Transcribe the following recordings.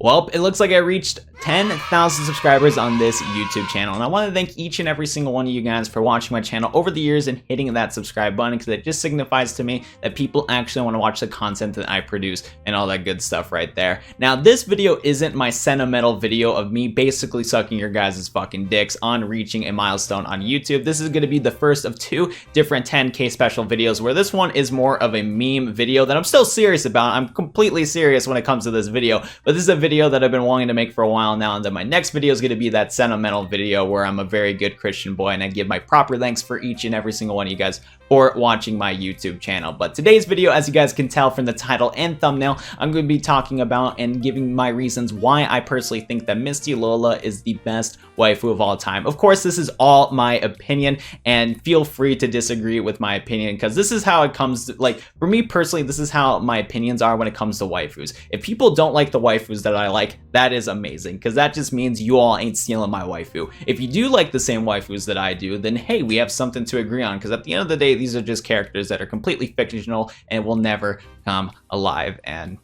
Well, it looks like I reached 10,000 subscribers on this YouTube channel, and I want to thank each and every single one of you guys for watching my channel over the years and hitting that subscribe button, because it just signifies to me that people actually want to watch the content that I produce and all that good stuff right there. Now, this video isn't my sentimental video of me basically sucking your guys' fucking dicks on reaching a milestone on YouTube. This is going to be the first of two different 10K special videos, where this one is more of a meme video that I'm still serious about. I'm completely serious when it comes to this video, but this is a video that I've been wanting to make for a while now, and then my next video is going to be that sentimental video where I'm a very good Christian boy and I give my proper thanks for each and every single one of you guys for watching my YouTube channel. But today's video, as you guys can tell from the title and thumbnail, I'm going to be talking about and giving my reasons why I personally think that Misty Lola is the best waifu of all time. Of course, this is all my opinion, and feel free to disagree with my opinion, because this is how it comes to, like, for me personally, this is how my opinions are when it comes to waifus. If people don't like the waifus that I like, that is amazing, because that just means you all ain't stealing my waifu. If you do like the same waifus that I do, then hey, we have something to agree on, because at the end of the day, these are just characters that are completely fictional and will never come alive. And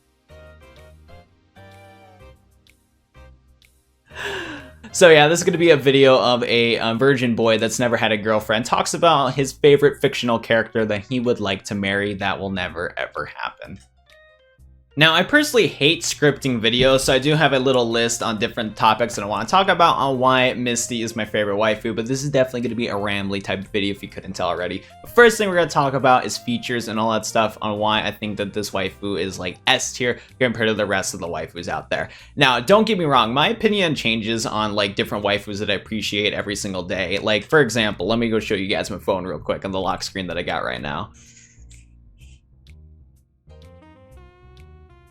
so yeah, this is going to be a video of a virgin boy that's never had a girlfriend talks about his favorite fictional character that he would like to marry that will never ever happen. Now, I personally hate scripting videos, so I do have a little list on different topics that I want to talk about on why Misty is my favorite waifu, but this is definitely going to be a rambly type of video if you couldn't tell already. The first thing we're going to talk about is features and all that stuff on why I think that this waifu is like S tier compared to the rest of the waifus out there. Now, don't get me wrong, my opinion changes on like different waifus that I appreciate every single day. Like, for example, let me go show you guys my phone real quick on the lock screen that I got right now.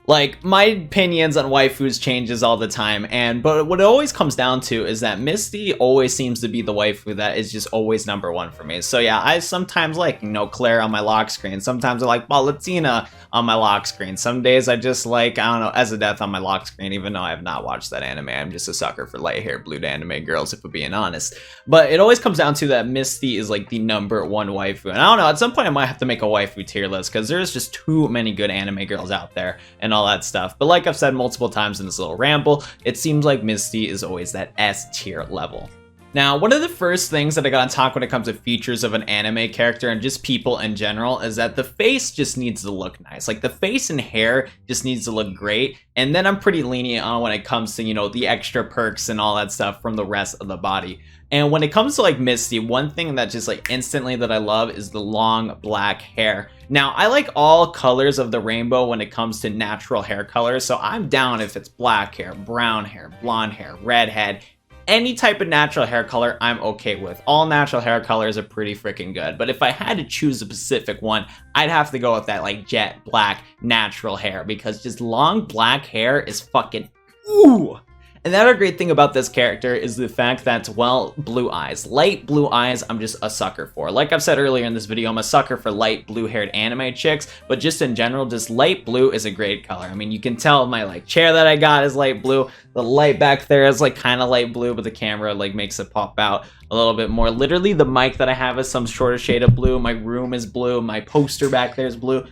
Like, my opinions on waifus changes all the time, but what it always comes down to is that Misty always seems to be the waifu that is just always #1 for me. So yeah, I sometimes like, you know, Clair on my lock screen. Sometimes I like Palutena on my lock screen. Some days I just like, I don't know, Esdeath on my lock screen, even though I have not watched that anime. I'm just a sucker for light-haired blue anime girls, if we're being honest. But it always comes down to that Misty is like the #1 waifu. And I don't know, at some point I might have to make a waifu tier list, because there's just too many good anime girls out there and all that stuff. But like I've said multiple times in this little ramble, it seems like Misty is always that S tier level. Now, one of the first things that I gotta talk when it comes to features of an anime character and just people in general is that the face just needs to look nice. Like, the face and hair just needs to look great. And then I'm pretty lenient on when it comes to, you know, the extra perks and all that stuff from the rest of the body. And when it comes to like Misty, one thing that just like instantly that I love is the long black hair. Now, I like all colors of the rainbow when it comes to natural hair colors, so I'm down if it's black hair, brown hair, blonde hair, redhead. Any type of natural hair color, I'm okay with. All natural hair colors are pretty freaking good. But if I had to choose a specific one, I'd have to go with that like jet black natural hair, because just long black hair is fucking ooh. And the other great thing about this character is the fact that, well, blue eyes. Light blue eyes, I'm just a sucker for. Like I've said earlier in this video, I'm a sucker for light blue-haired anime chicks, but just in general, just light blue is a great color. I mean, you can tell my like chair that I got is light blue. The light back there is like kind of light blue, but the camera like makes it pop out a little bit more. Literally, the mic that I have is some shorter shade of blue. My room is blue. My poster back there is blue.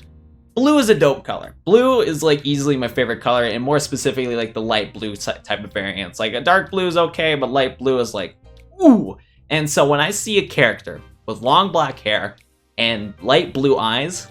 Blue is a dope color. Blue is like easily my favorite color, and more specifically like the light blue type of variants. Like a dark blue is okay, but light blue is like, ooh. And so when I see a character with long black hair and light blue eyes,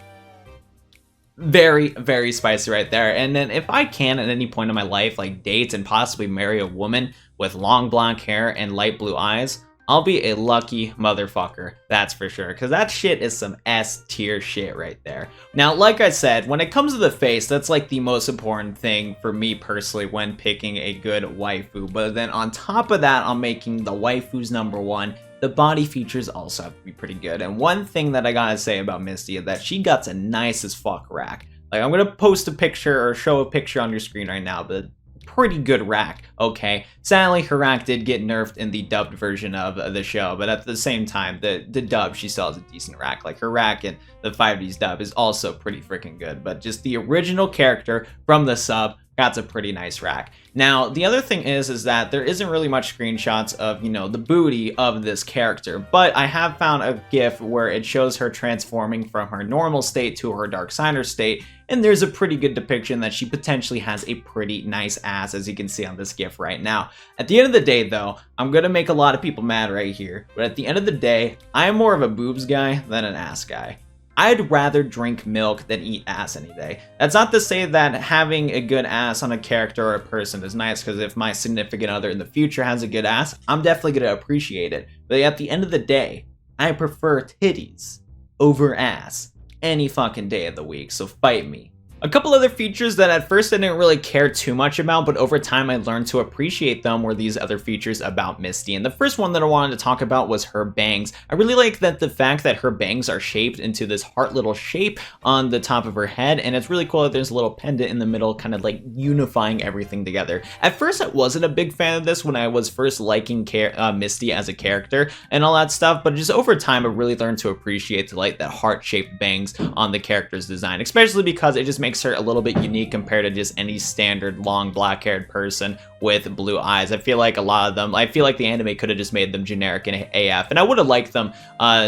very, very spicy right there. And then if I can at any point in my life like date and possibly marry a woman with long black hair and light blue eyes, I'll be a lucky motherfucker, that's for sure, because that shit is some S tier shit right there. Now, like I said, when it comes to the face, that's like the most important thing for me personally when picking a good waifu. But then on top of that, I'm making the waifus #1. The body features also have to be pretty good. And one thing that I gotta say about Misty is that she got a nice as fuck rack. Like, I'm gonna post a picture or show a picture on your screen right now, but pretty good rack, okay? Sadly, her rack did get nerfed in the dubbed version of the show, but at the same time, the dub, she still has a decent rack. Like, her rack in the 5Ds dub is also pretty freaking good, but just the original character from the sub, That's a pretty nice rack. Now, the other thing is that there isn't really much screenshots of, you know, the booty of this character, but I have found a GIF where it shows her transforming from her normal state to her Dark Signer state, and there's a pretty good depiction that she potentially has a pretty nice ass, as you can see on this GIF right now. At the end of the day, though, I'm gonna make a lot of people mad right here, but at the end of the day, I am more of a boobs guy than an ass guy. I'd rather drink milk than eat ass any day. That's not to say that having a good ass on a character or a person is nice, because if my significant other in the future has a good ass, I'm definitely going to appreciate it. But at the end of the day, I prefer titties over ass any fucking day of the week, so fight me. A couple other features that at first I didn't really care too much about, but over time I learned to appreciate them, were these other features about Misty. And the first one that I wanted to talk about was her bangs. I really like that the fact that her bangs are shaped into this heart little shape on the top of her head, and it's really cool that there's a little pendant in the middle, kind of like unifying everything together. At first I wasn't a big fan of this when I was first liking Misty as a character and all that stuff, but just over time I really learned to appreciate like that heart-shaped bangs on the character's design, especially because it just makes her a little bit unique compared to just any standard long black-haired person with blue eyes. I feel like a lot of them, I feel like the anime could have just made them generic and AF, and I would have liked them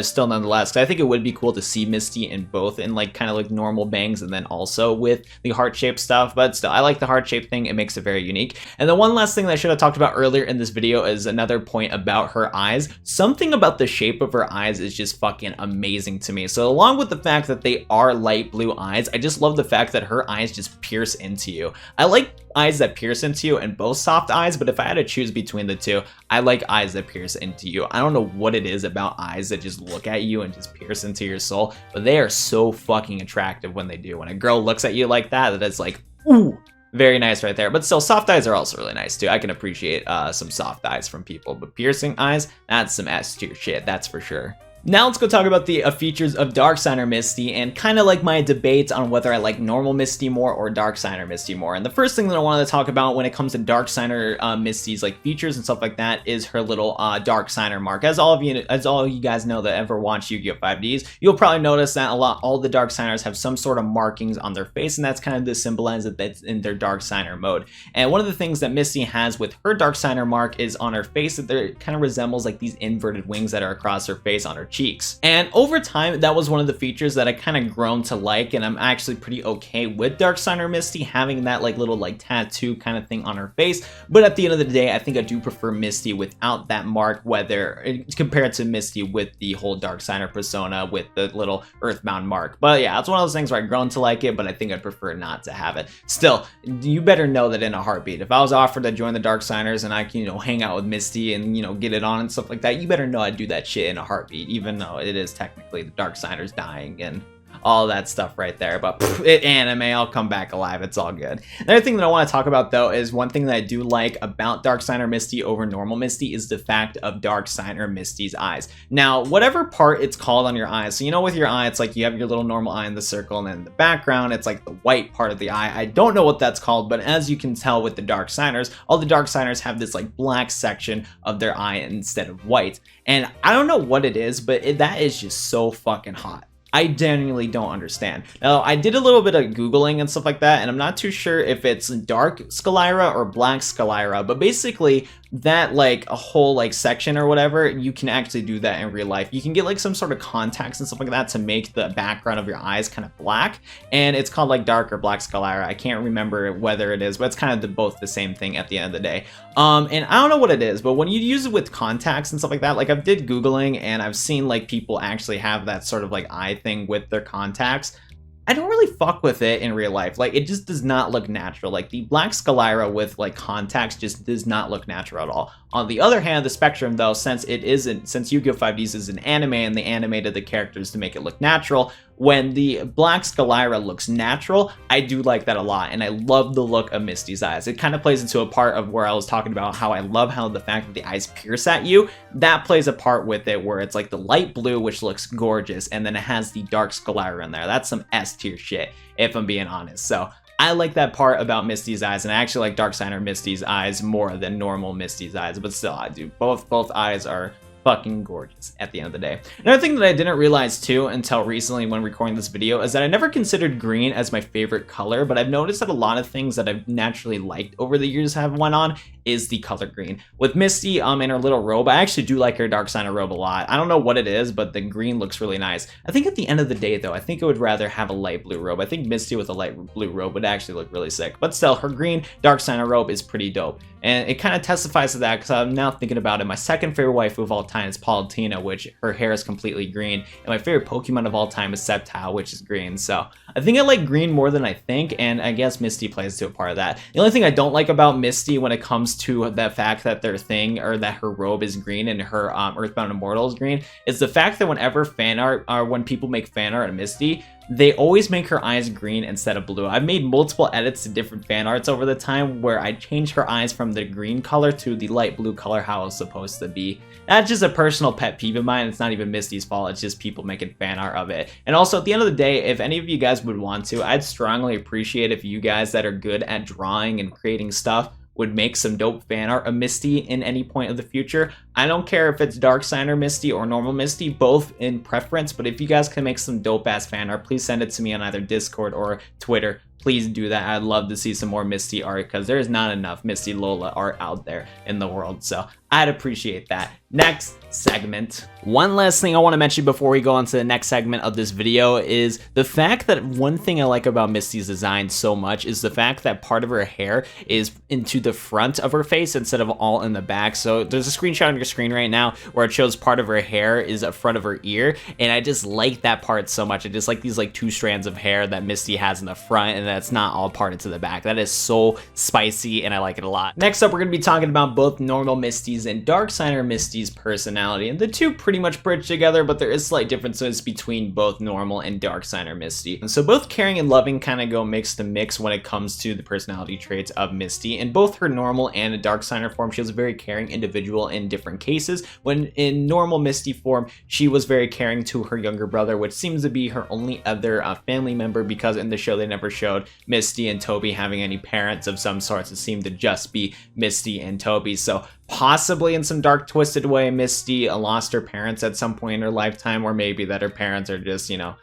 still nonetheless, because I think it would be cool to see Misty in both, in like kind of like normal bangs and then also with the heart-shaped stuff. But still, I like the heart-shaped thing. It makes it very unique. And the one last thing that I should have talked about earlier in this video is another point about her eyes. Something about the shape of her eyes is just fucking amazing to me. So along with the fact that they are light blue eyes, I just love the fact that her eyes just pierce into you. I like eyes that pierce into you and both soft eyes, but if I had to choose between the two, I like eyes that pierce into you. I don't know what it is about eyes that just look at you and just pierce into your soul, but they are so fucking attractive when they do. When a girl looks at you like that, that is like, ooh, very nice right there. But still, soft eyes are also really nice too. I can appreciate some soft eyes from people, but piercing eyes, that's some S tier shit, that's for sure. Now let's go talk about the features of Dark Signer Misty, and kind of like my debate on whether I like normal Misty more or Dark Signer Misty more. And the first thing that I wanted to talk about when it comes to Dark Signer Misty's like features and stuff like that is her little Dark Signer mark. As all of you guys know that ever watch Yu-Gi-Oh! 5Ds, you'll probably notice that all the Dark Signers have some sort of markings on their face, and that's kind of to symbolize that that's in their Dark Signer mode. And one of the things that Misty has with her Dark Signer mark is on her face, that it kind of resembles like these inverted wings that are across her face on her cheeks. And over time, that was one of the features that I kind of grown to like, and I'm actually pretty okay with Dark Signer Misty having that like little like tattoo kind of thing on her face. But at the end of the day, I think I do prefer Misty without that mark, whether compared to Misty with the whole Dark Signer persona with the little Earthbound mark. But yeah, that's one of those things where I've grown to like it, but I think I'd prefer not to have it. Still, you better know that in a heartbeat, if I was offered to join the Dark Signers and I can, hang out with Misty and, get it on and stuff like that, you better know I'd do that shit in a heartbeat, even though it is technically the Dark Signers dying and all that stuff right there. But anime, I'll come back alive. It's all good. Another thing that I want to talk about, though, is one thing that I do like about Dark Signer Misty over normal Misty is the fact of Dark Signer Misty's eyes. Now, whatever part it's called on your eyes, so with your eye, it's like you have your little normal eye in the circle, and then in the background, it's like the white part of the eye. I don't know what that's called, but as you can tell with the Dark Signers, all the Dark Signers have this like black section of their eye instead of white. And I don't know what it is, but that is just so fucking hot. I genuinely don't understand. Now, I did a little bit of Googling and stuff like that, and I'm not too sure if it's dark sclera or black sclera, but basically that like a whole like section or whatever, you can actually do that in real life. You can get like some sort of contacts and stuff like that to make the background of your eyes kind of black, and it's called like dark or black sclera. I can't remember whether it is, but it's kind of both the same thing at the end of the day. And I don't know what it is, but when you use it with contacts and stuff like that, like I've did Googling and I've seen like people actually have that sort of like eye thing with their contacts. I don't really fuck with it in real life. Like, it just does not look natural. Like, the black sclera with, like, contacts just does not look natural at all. On the other hand, the spectrum, though, since Yu-Gi-Oh! 5Ds is an anime and they animated the characters to make it look natural, when the black sclera looks natural, I do like that a lot, and I love the look of Misty's eyes. It kind of plays into a part of where I was talking about how I love how the fact that the eyes pierce at you, that plays a part with it where it's like the light blue, which looks gorgeous, and then it has the dark sclera in there. That's some S tier shit, if I'm being honest. So I like that part about Misty's eyes, and I actually like Dark Signer Misty's eyes more than normal Misty's eyes, but still, I do. Both eyes are fucking gorgeous at the end of the day. Another thing that I didn't realize too until recently when recording this video is that I never considered green as my favorite color, but I've noticed that a lot of things that I've naturally liked over the years have went on is the color green. With Misty in her little robe, I actually do like her Dark Signer robe a lot. I don't know what it is, but the green looks really nice. I think at the end of the day though, I think I would rather have a light blue robe. I think Misty with a light blue robe would actually look really sick, but still her green Dark Signer robe is pretty dope. And it kind of testifies to that because I'm now thinking about it. My second favorite waifu of all time is Palutena, which her hair is completely green. And my favorite Pokemon of all time is Sceptile, which is green. So I think I like green more than I think, and I guess Misty plays to a part of that. The only thing I don't like about Misty when it comes to the fact that their thing, or that her robe is green and her Earthbound Immortal is green, is the fact that whenever fan art, or when people make fan art of Misty, they always make her eyes green instead of blue. I've made multiple edits to different fan arts over the time where I changed her eyes from the green color to the light blue color how it was supposed to be. That's just a personal pet peeve of mine. It's not even Misty's fault. It's just people making fan art of it. And also, at the end of the day, if any of you guys would want to, I'd strongly appreciate if you guys that are good at drawing and creating stuff would make some dope fan art of Misty in any point of the future. I don't care if it's Dark Signer Misty or normal Misty, both in preference, but if you guys can make some dope ass fan art, please send it to me on either Discord or Twitter. Please do that. I'd love to see some more Misty art because there's not enough Misty Lola art out there in the world, so I'd appreciate that. Next segment. One last thing I want to mention before we go on to the next segment of this video is the fact that one thing I like about Misty's design so much is the fact that part of her hair is into the front of her face instead of all in the back. So there's a screenshot on your screen right now where it shows part of her hair is up front of her ear, and I just like that part so much. I just like these like two strands of hair that Misty has in the front and that's not all parted to the back. That is so spicy and I like it a lot. Next up, we're going to be talking about both normal Misty's and Dark Signer Misty's personality, and the two pretty much bridge together, but there is slight differences between both normal and Dark Signer Misty. And so both caring and loving kind of go mix to mix when it comes to the personality traits of Misty. In both her normal and a Dark Signer form, she was a very caring individual in different cases. When in normal Misty form, she was very caring to her younger brother, which seems to be her only other family member, because in the show they never showed Misty and Toby having any parents of some sorts. It seemed to just be Misty and Toby. So possibly in some dark twisted way, Misty lost her parents at some point in her lifetime, or maybe that her parents are just, you know,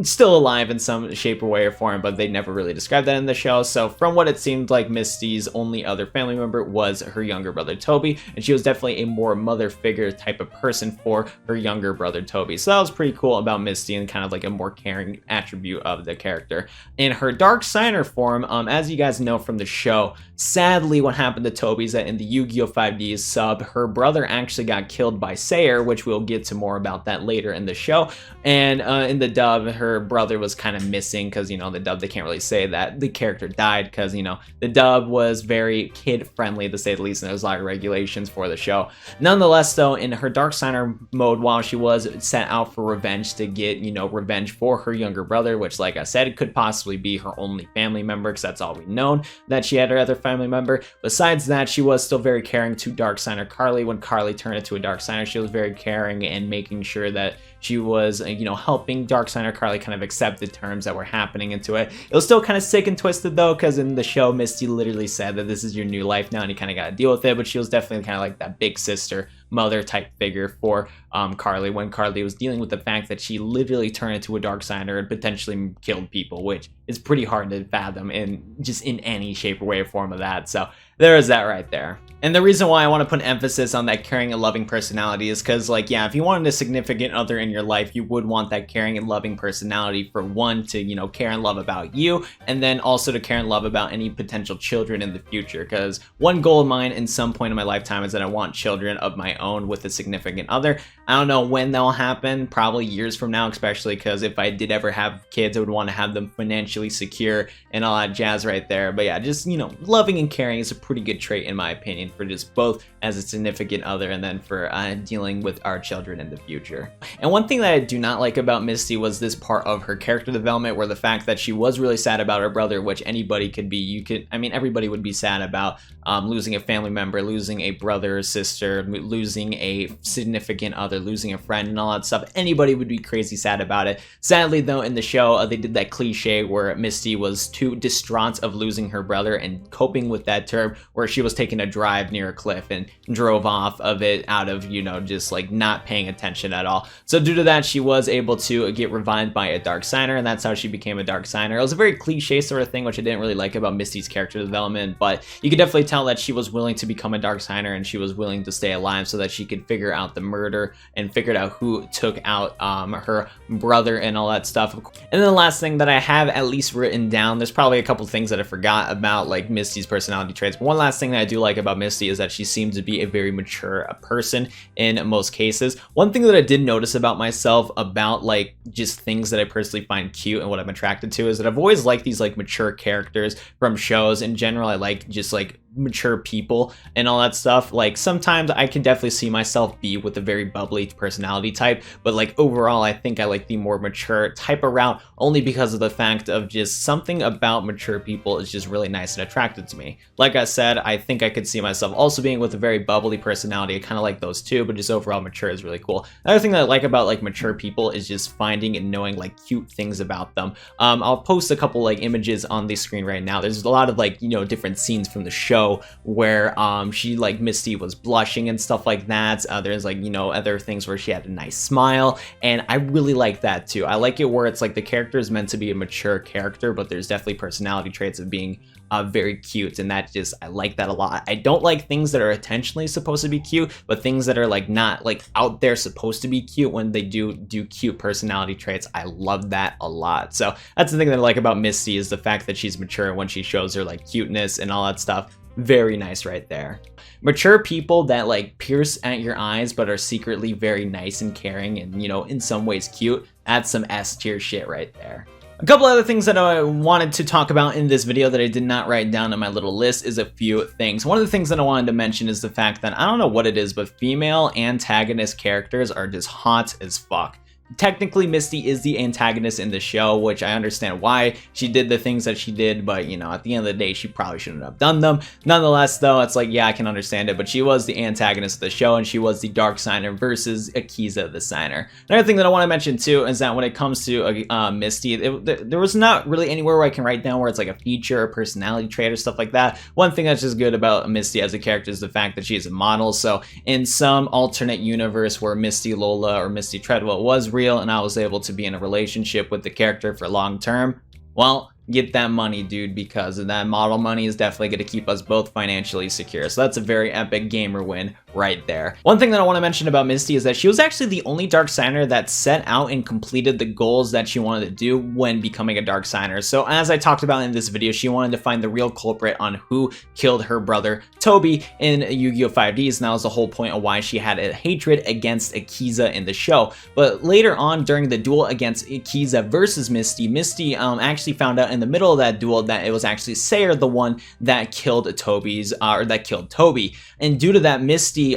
still alive in some shape or way or form, but they never really described that in the show. So from what it seemed like, Misty's only other family member was her younger brother Toby, and she was definitely a more mother figure type of person for her younger brother Toby. So that was pretty cool about Misty and kind of like a more caring attribute of the character. In her Dark Signer form, as you guys know from the show, sadly what happened to Toby is that in the Yu-Gi-Oh! 5D sub, her brother actually got killed by Sayer, which we'll get to more about that later in the show. And in the dub, her brother was kind of missing because, you know, the dub, they can't really say that the character died because, you know, the dub was very kid friendly to say the least, and there was a lot of regulations for the show. Nonetheless though, in her Dark Signer mode, while she was sent out for revenge to get, you know, revenge for her younger brother, which like I said, it could possibly be her only family member because that's all we've known, that she had her other family member. Besides that, she was still very caring to Dark Signer Carly. When Carly turned into a Dark Signer, she was very caring and making sure that she was, you know, helping Dark Signer Carly kind of accept the terms that were happening into it. It was still kind of sick and twisted though, because in the show, Misty literally said that this is your new life now and you kind of got to deal with it, but she was definitely kind of like that big sister, mother type figure for Carly, when Carly was dealing with the fact that she literally turned into a Dark Signer and potentially killed people, which is pretty hard to fathom in just in any shape or way or form of that. So there is that right there. And the reason why I want to put emphasis on that caring and loving personality is because, like, yeah, if you wanted a significant other in your life, you would want that caring and loving personality for one, to, you know, care and love about you, and then also to care and love about any potential children in the future. Because one goal of mine in some point in my lifetime is that I want children of my own with a significant other. I don't know when that'll happen, probably years from now, especially because if I did ever have kids, I would want to have them financially secure and all that jazz right there. But yeah, just, you know, loving and caring is a pretty good trait in my opinion for just both as a significant other and then for dealing with our children in the future. And one thing that I do not like about Misty was this part of her character development, where the fact that she was really sad about her brother, which anybody could be, I mean, everybody would be sad about losing a family member, losing a brother or sister, losing a significant other, losing a friend, and all that stuff. Anybody would be crazy sad about it. Sadly, though, in the show, they did that cliche where Misty was too distraught of losing her brother and coping with that term, where she was taking a drive near a cliff and drove off of it out of, you know, just like not paying attention at all. So due to that, she was able to get revived by a dark signer, and that's how she became a dark signer. It was a very cliche sort of thing, which I didn't really like about Misty's character development, but you could definitely tell that she was willing to become a dark signer and she was willing to stay alive so that she could figure out the murder and figured out who took out her brother and all that stuff. And then the last thing that I have at least written down, there's probably a couple things that I forgot about, like Misty's personality traits, but one last thing that I do like about Misty is that she seems to be a very mature person in most cases. One thing that I did notice about myself about like just things that I personally find cute and what I'm attracted to is that I've always liked these like mature characters from shows. In general, I like just like mature people and all that stuff. Like sometimes I can definitely see myself be with a very bubbly personality type, but like overall I think I like the more mature type of route, only because of the fact of just something about mature people is just really nice and attractive to me. Like I said, I think I could see myself also being with a very bubbly personality. I kind of like those too, but just overall mature is really cool. Another thing that I like about like mature people is just finding and knowing like cute things about them. I'll post a couple like images on the screen right now. There's a lot of like, you know, different scenes from the show where she like Misty was blushing and stuff like that. There's like, you know, other things where she had a nice smile, and I really like that too. I like it where it's like the character is meant to be a mature character, but there's definitely personality traits of being very cute, and that just, I like that a lot. I don't like things that are intentionally supposed to be cute, but things that are like not like out there supposed to be cute, when they do cute personality traits, I love that a lot. So that's the thing that I like about Misty, is the fact that she's mature when she shows her like cuteness and all that stuff. Very nice right there. Mature people that like pierce at your eyes but are secretly very nice and caring and, you know, in some ways cute, that's some S tier shit right there. A couple other things that I wanted to talk about in this video that I did not write down on my little list is a few things. One of the things that I wanted to mention is the fact that I don't know what it is, but female antagonist characters are just hot as fuck. Technically, Misty is the antagonist in the show, which I understand why she did the things that she did, but, you know, at the end of the day, she probably shouldn't have done them. Nonetheless, though, it's like, yeah, I can understand it, but she was the antagonist of the show, and she was the dark signer versus Akiza the signer. Another thing that I want to mention, too, is that when it comes to Misty, there was not really anywhere where I can write down where it's like a feature or personality trait or stuff like that. One thing that's just good about Misty as a character is the fact that she is a model, so in some alternate universe where Misty Lola or Misty Treadwell was real and I was able to be in a relationship with the character for long term, well, get that money, dude, because that model money is definitely going to keep us both financially secure. So that's a very epic gamer win right there. One thing that I want to mention about Misty is that she was actually the only dark signer that set out and completed the goals that she wanted to do when becoming a dark signer. So as I talked about in this video, she wanted to find the real culprit on who killed her brother Toby in Yu-Gi-Oh! 5Ds, and that was the whole point of why she had a hatred against Akiza in the show. But later on, during the duel against Akiza versus Misty, Misty actually found out in the middle of that duel that it was actually Sayer, the one that killed Toby. And due to that, Misty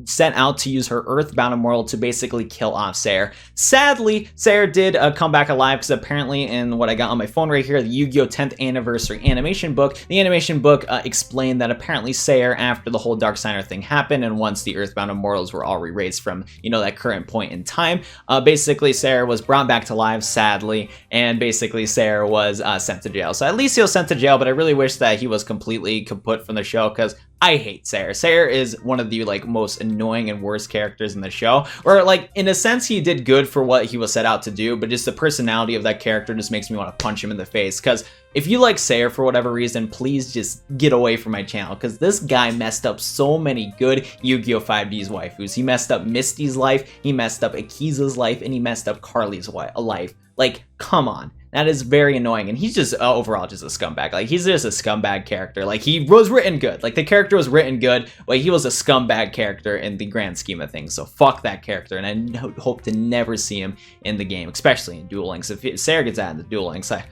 set out to use her Earthbound Immortal to basically kill off Sayer. Sadly, Sayer did come back alive, because apparently in what I got on my phone right here, the Yu-Gi-Oh! 10th Anniversary animation book, the animation book explained that apparently Sayer, after the whole Dark Signer thing happened, and once the Earthbound Immortals were all erased from, you know, that current point in time, basically Sayer was brought back to life, sadly, and basically Sayer was sent to jail. So at least he was sent to jail, but I really wish that he was completely kaput from the show, because I hate Sayer. Sayer is one of the like most annoying and worst characters in the show. Or like in a sense he did good for what he was set out to do, but just the personality of that character just makes me want to punch him in the face. Because if you like Sayer for whatever reason, please just get away from my channel, because this guy messed up so many good Yu-Gi-Oh! 5D's waifus. He messed up Misty's life, he messed up Akiza's life, and he messed up Carly's life. Like, come on. That is very annoying, and he's just overall just a scumbag. Like, he's just a scumbag character. Like, he was written good. Like, the character was written good, but he was a scumbag character in the grand scheme of things. So fuck that character, and I hope to never see him in the game, especially in Duel Links. If Sayer gets out in the Duel Links, I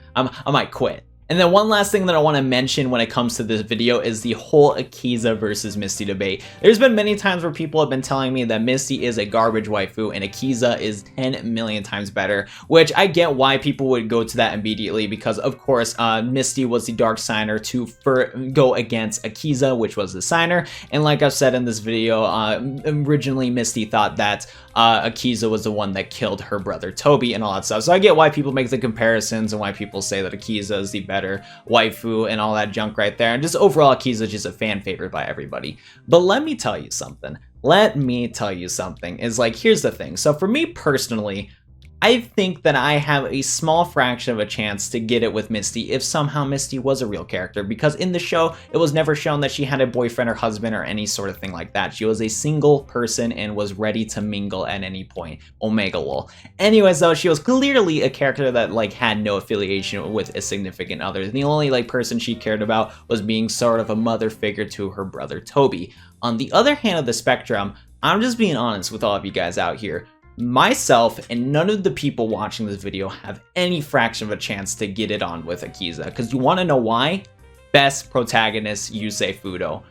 might quit. And then one last thing that I want to mention when it comes to this video is the whole Akiza versus Misty debate. There's been many times where people have been telling me that Misty is a garbage waifu and Akiza is 10 million times better, which I get why people would go to that immediately, because of course Misty was the dark signer to go against Akiza, which was the signer. And like I've said in this video, originally Misty thought that Akiza was the one that killed her brother Toby and all that stuff. So I get why people make the comparisons and why people say that Akiza is the better waifu and all that junk right there. And just overall, Akiza is just a fan favorite by everybody. But let me tell you something. Is like, here's the thing. So for me personally, I think that I have a small fraction of a chance to get it with Misty if somehow Misty was a real character, because in the show, it was never shown that she had a boyfriend or husband or any sort of thing like that. She was a single person and was ready to mingle at any point. Omega lol. Anyways though, she was clearly a character that like had no affiliation with a significant other. The only like person she cared about was being sort of a mother figure to her brother Toby. On the other hand of the spectrum, I'm just being honest with all of you guys out here. Myself and none of the people watching this video have any fraction of a chance to get it on with Akiza, because you want to know why? Best protagonist Yusei Fudo.